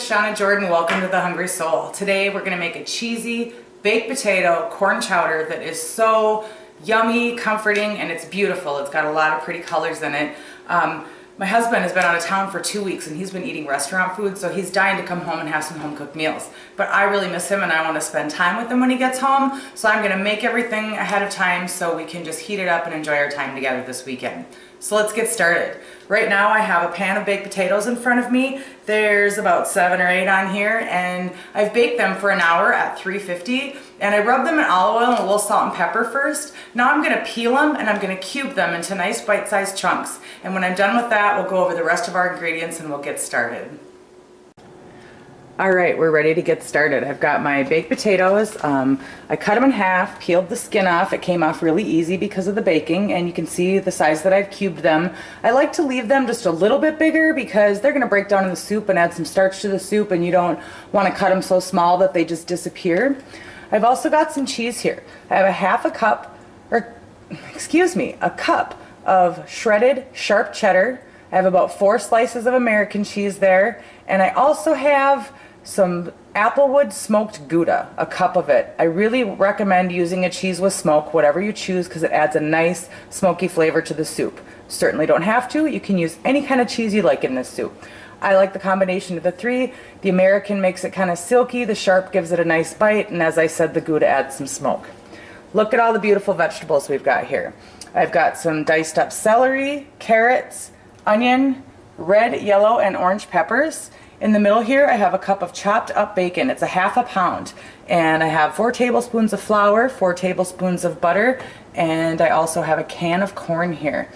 it's Shawna Jordan. Welcome to The Hungry Soul. Today we're going to make a cheesy baked potato corn chowder that is so yummy, comforting, and it's beautiful. It's got a lot of pretty colors in it. My husband has been out of town for 2 weeks and he's been eating restaurant food, so he's dying to come home and have some home-cooked meals. But I really miss him and I want to spend time with him when he gets home, so I'm going to make everything ahead of time so we can just heat it up and enjoy our time together this weekend. So let's get started. Right now I have a pan of baked potatoes in front of me. There's about 7 or 8 on here, and I've baked them for an hour at 350, and I rubbed them in olive oil and a little salt and pepper first. Now I'm going to peel them and I'm going to cube them into nice bite-sized chunks, and when I'm done with that we'll go over the rest of our ingredients and we'll get started. Alright, we're ready to get started. I've got my baked potatoes. I cut them in half, peeled the skin off. It came off really easy because of the baking, and you can see the size that I've cubed them. I like to leave them just a little bit bigger because they're going to break down in the soup and add some starch to the soup, and you don't want to cut them so small that they just disappear. I've also got some cheese here. I have a cup of shredded sharp cheddar. I have about 4 slices of American cheese there, and I also have some applewood smoked Gouda, a cup of it. I really recommend using a cheese with smoke, whatever you choose, because it adds a nice smoky flavor to the soup. Certainly don't have to. You can use any kind of cheese you like in this soup. I like the combination of the 3. The American makes it kind of silky, the sharp gives it a nice bite, and as I said, the Gouda adds some smoke. Look at all the beautiful vegetables we've got here. I've got some diced up celery, carrots, onion, red, yellow, and orange peppers. In the middle here I have a cup of chopped up bacon. It's a ½ pound, and I have 4 tablespoons of flour, 4 tablespoons of butter, and I also have a can of corn here.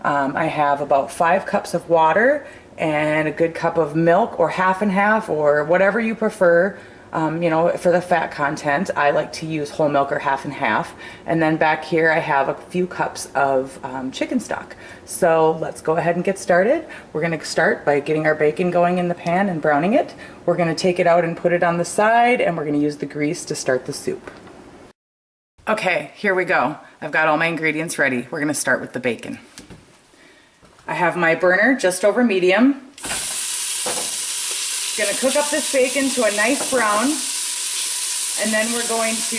I have about 5 cups of water and a good cup of milk, or half and half, or whatever you prefer. You know, for the fat content, I like to use whole milk or half and half. And then back here I have a few cups of chicken stock. So let's go ahead and get started. We're going to start by getting our bacon going in the pan and browning it. We're going to take it out and put it on the side, and we're going to use the grease to start the soup. Okay, here we go. I've got all my ingredients ready. We're going to start with the bacon. I have my burner just over medium. Going to cook up this bacon to a nice brown, and then we're going to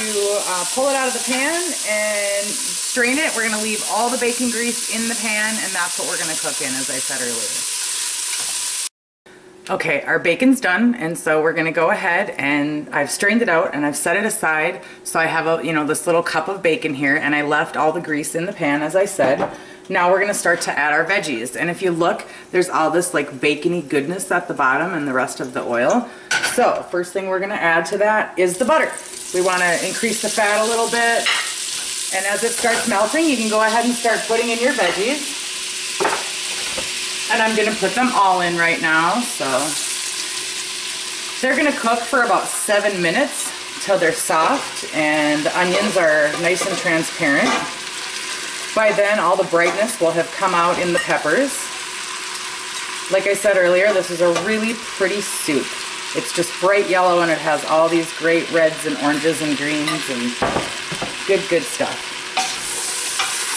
pull it out of the pan and strain it. We're going to leave all the bacon grease in the pan, and that's what we're going to cook in, as I said earlier. Okay, our bacon's done, and so we're going to go ahead, and I've strained it out and I've set it aside. So I have this little cup of bacon here, and I left all the grease in the pan, as I said. Now we're going to start to add our veggies, and if you look, there's all this like bacony goodness at the bottom and the rest of the oil. So first thing we're going to add to that is the butter. We want to increase the fat a little bit, and as it starts melting you can go ahead and start putting in your veggies. And I'm going to put them all in right now. So they're going to cook for about 7 minutes till they're soft and the onions are nice and transparent. By then, all the brightness will have come out in the peppers. Like I said earlier, this is a really pretty soup. It's just bright yellow, and it has all these great reds and oranges and greens and good stuff.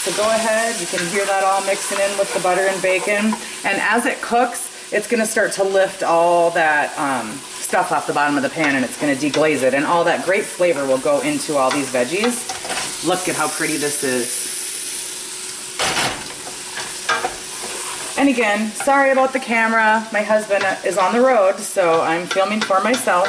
So go ahead, you can hear that all mixing in with the butter and bacon. And as it cooks, it's going to start to lift all that stuff off the bottom of the pan, and it's going to deglaze it. And all that great flavor will go into all these veggies. Look at how pretty this is. And again, sorry about the camera. My husband is on the road, so I'm filming for myself.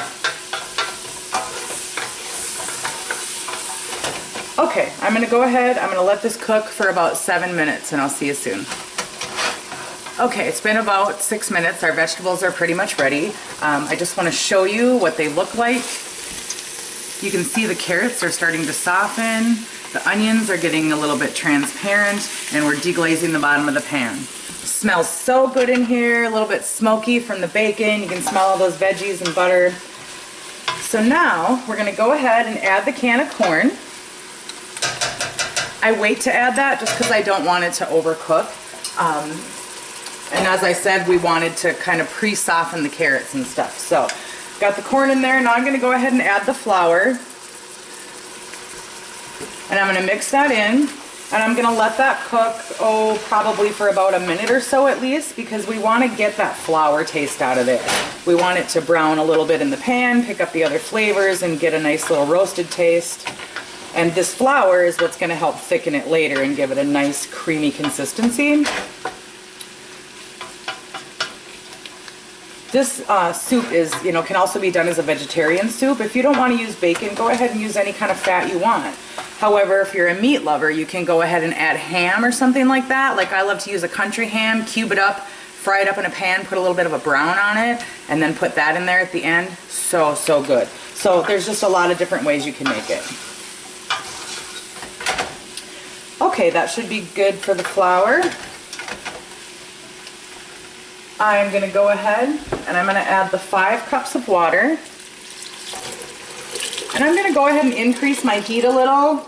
Okay, I'm going to go ahead. I'm going to let this cook for about 7 minutes, and I'll see you soon. Okay, it's been about 6 minutes. Our vegetables are pretty much ready. I just want to show you what they look like. You can see the carrots are starting to soften. The onions are getting a little bit transparent, and we're deglazing the bottom of the pan. Smells so good in here, a little bit smoky from the bacon. You can smell all those veggies and butter. So now we're going to go ahead and add the can of corn. I wait to add that just because I don't want it to overcook. And as I said, we wanted to kind of pre-soften the carrots and stuff. So got the corn in there. Now I'm going to go ahead and add the flour. And I'm going to mix that in. And I'm gonna let that cook, oh, probably for about a minute or so at least, because we wanna get that flour taste out of there. We want it to brown a little bit in the pan, pick up the other flavors, and get a nice little roasted taste. And this flour is what's gonna help thicken it later and give it a nice creamy consistency. This soup is, can also be done as a vegetarian soup. If you don't want to use bacon, go ahead and use any kind of fat you want. However, if you're a meat lover, you can go ahead and add ham or something like that. Like I love to use a country ham, cube it up, fry it up in a pan, put a little bit of a brown on it, and then put that in there at the end. So, so good. So there's just a lot of different ways you can make it. Okay, that should be good for the flour. I'm going to go ahead and I'm going to add the 5 cups of water. And I'm going to go ahead and increase my heat a little,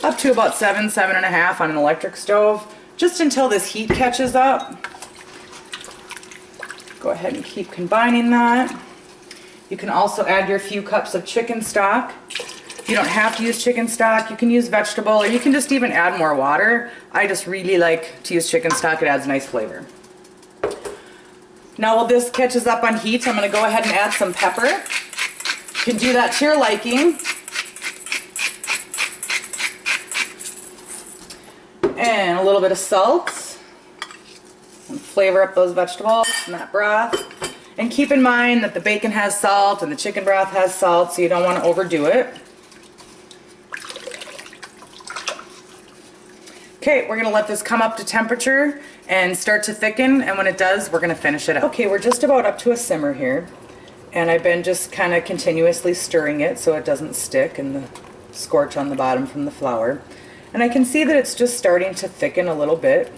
up to about 7.5 on an electric stove, just until this heat catches up. Go ahead and keep combining that. You can also add your few cups of chicken stock. You don't have to use chicken stock. You can use vegetable, or you can just even add more water. I just really like to use chicken stock. It adds nice flavor. Now while this catches up on heat, I'm going to go ahead and add some pepper. You can do that to your liking. And a little bit of salt. And flavor up those vegetables and that broth. And keep in mind that the bacon has salt and the chicken broth has salt, so you don't want to overdo it. Okay, we're going to let this come up to temperature and start to thicken, and when it does, we're going to finish it up. Okay, we're just about up to a simmer here, and I've been just kind of continuously stirring it so it doesn't stick and the scorch on the bottom from the flour. And I can see that it's just starting to thicken a little bit.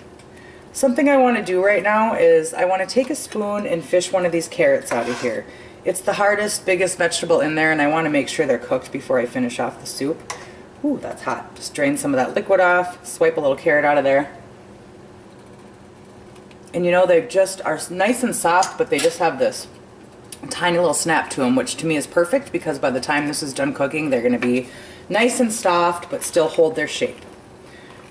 Something I want to do right now is I want to take a spoon and fish one of these carrots out of here. It's the hardest, biggest vegetable in there, and I want to make sure they're cooked before I finish off the soup. Ooh, that's hot. Just drain some of that liquid off, swipe a little carrot out of there. And they just are nice and soft, but they just have this tiny little snap to them, which to me is perfect because by the time this is done cooking, they're going to be nice and soft, but still hold their shape.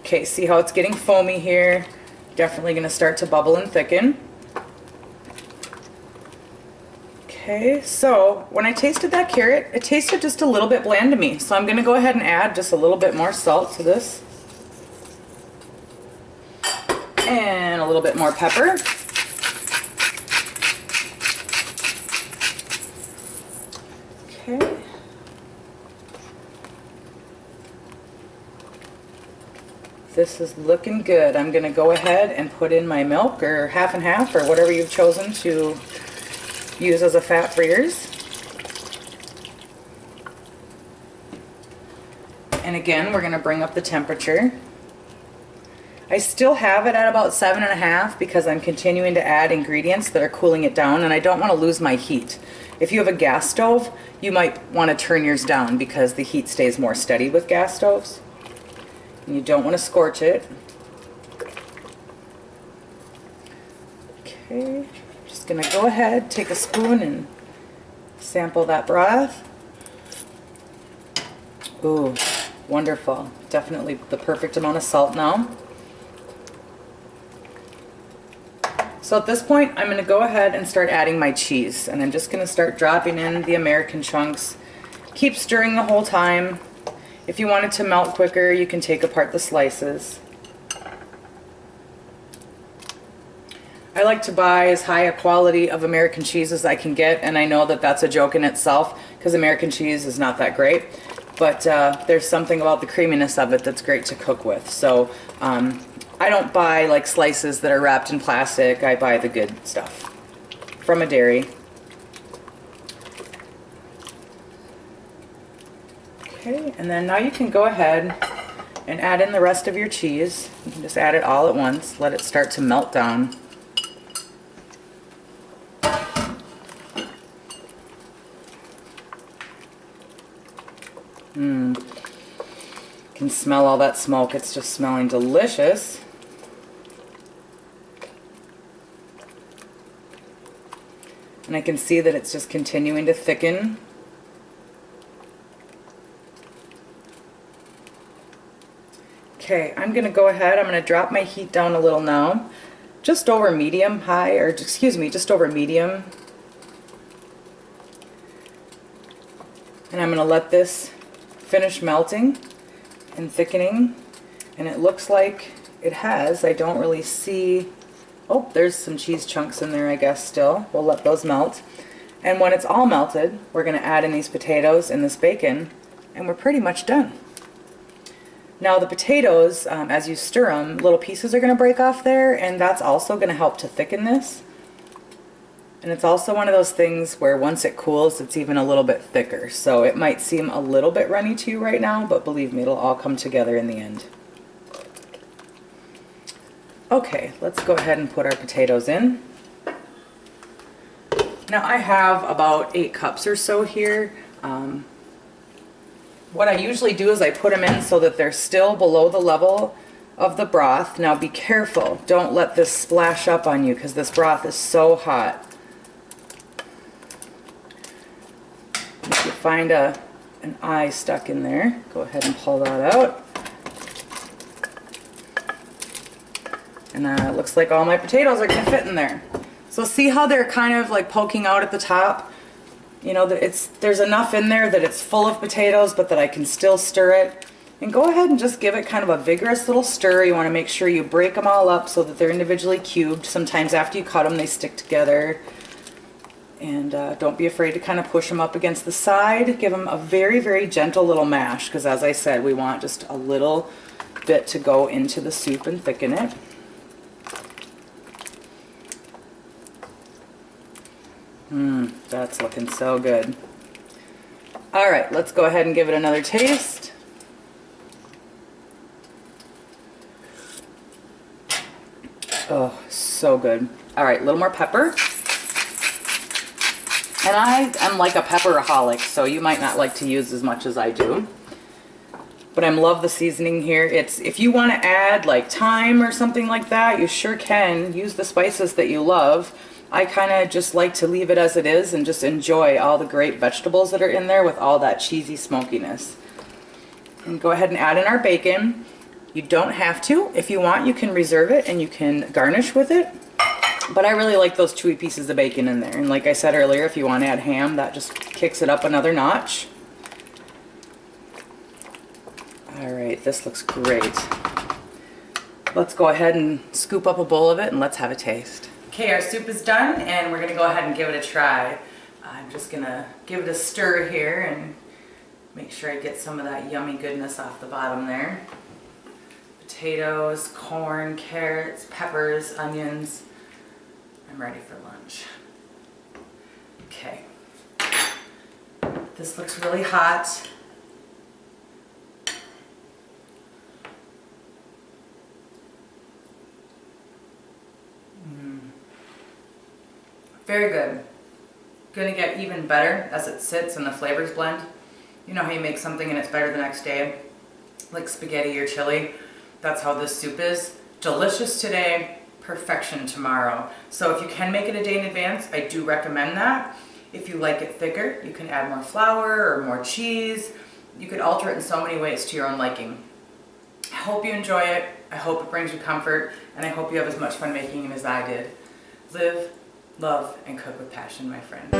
Okay, see how it's getting foamy here? Definitely going to start to bubble and thicken. Okay, so when I tasted that carrot, it tasted just a little bit bland to me. So I'm going to go ahead and add just a little bit more salt to this. And a little bit more pepper. Okay. This is looking good. I'm going to go ahead and put in my milk, or half and half, or whatever you've chosen to use as a fat for yours. And again, we're going to bring up the temperature. I still have it at about 7.5 because I'm continuing to add ingredients that are cooling it down, and I don't want to lose my heat. If you have a gas stove, you might want to turn yours down because the heat stays more steady with gas stoves. And you don't want to scorch it. Okay, just going to go ahead, take a spoon and sample that broth. Ooh, wonderful. Definitely the perfect amount of salt now. So at this point, I'm going to go ahead and start adding my cheese. And I'm just going to start dropping in the American chunks. Keep stirring the whole time. If you want it to melt quicker, you can take apart the slices. I like to buy as high a quality of American cheese as I can get, and I know that that's a joke in itself because American cheese is not that great, but there's something about the creaminess of it that's great to cook with. So I don't buy like slices that are wrapped in plastic. I buy the good stuff from a dairy. Okay, and then now you can go ahead and add in the rest of your cheese. You can just add it all at once, let it start to melt down. Can smell all that smoke. It's just smelling delicious. And I can see that it's just continuing to thicken. Okay, I'm gonna go ahead, I'm gonna drop my heat down a little now. Just over medium high, or excuse me, just over medium. And I'm gonna let this finish melting and thickening. And it looks like it has. I don't really see, oh, there's some cheese chunks in there, I guess, still. We'll let those melt. And when it's all melted, we're gonna add in these potatoes and this bacon, and we're pretty much done. Now the potatoes, as you stir them, little pieces are going to break off there, and that's also going to help to thicken this. And it's also one of those things where once it cools, it's even a little bit thicker. So it might seem a little bit runny to you right now, but believe me, it'll all come together in the end. Okay, let's go ahead and put our potatoes in. Now I have about 8 cups or so here. What I usually do is I put them in so that they're still below the level of the broth. Now be careful, don't let this splash up on you because this broth is so hot. If you find an eye stuck in there, go ahead and pull that out. And it looks like all my potatoes are going to fit in there. So see how they're kind of like poking out at the top? You know, there's enough in there that it's full of potatoes, but that I can still stir it. And go ahead and just give it kind of a vigorous little stir. You want to make sure you break them all up so that they're individually cubed. Sometimes after you cut them, they stick together. And don't be afraid to kind of push them up against the side. Give them a very, very gentle little mash, because as I said, we want just a little bit to go into the soup and thicken it. That's looking so good. All right, let's go ahead and give it another taste. Oh, so good. All right, a little more pepper. And I am like a pepperaholic, so you might not like to use as much as I do. But I love the seasoning here. If you want to add like thyme or something like that, you sure can. Use the spices that you love. I kind of just like to leave it as it is and just enjoy all the great vegetables that are in there with all that cheesy smokiness. And go ahead and add in our bacon. You don't have to. If you want, you can reserve it and you can garnish with it. But I really like those chewy pieces of bacon in there. And like I said earlier, if you want to add ham, that just kicks it up another notch. All right, this looks great. Let's go ahead and scoop up a bowl of it and let's have a taste. Okay, our soup is done and we're going to go ahead and give it a try. I'm just going to give it a stir here and make sure I get some of that yummy goodness off the bottom there. Potatoes, corn, carrots, peppers, onions. I'm ready for lunch. Okay. This looks really hot. Very good. Gonna get even better as it sits and the flavors blend. You know how you make something and it's better the next day? Like spaghetti or chili. That's how this soup is. Delicious today, perfection tomorrow. So if you can make it a day in advance, I do recommend that. If you like it thicker, you can add more flour or more cheese. You could alter it in so many ways to your own liking. I hope you enjoy it. I hope it brings you comfort, and I hope you have as much fun making it as I did. Live, love, and cook with passion, my friends.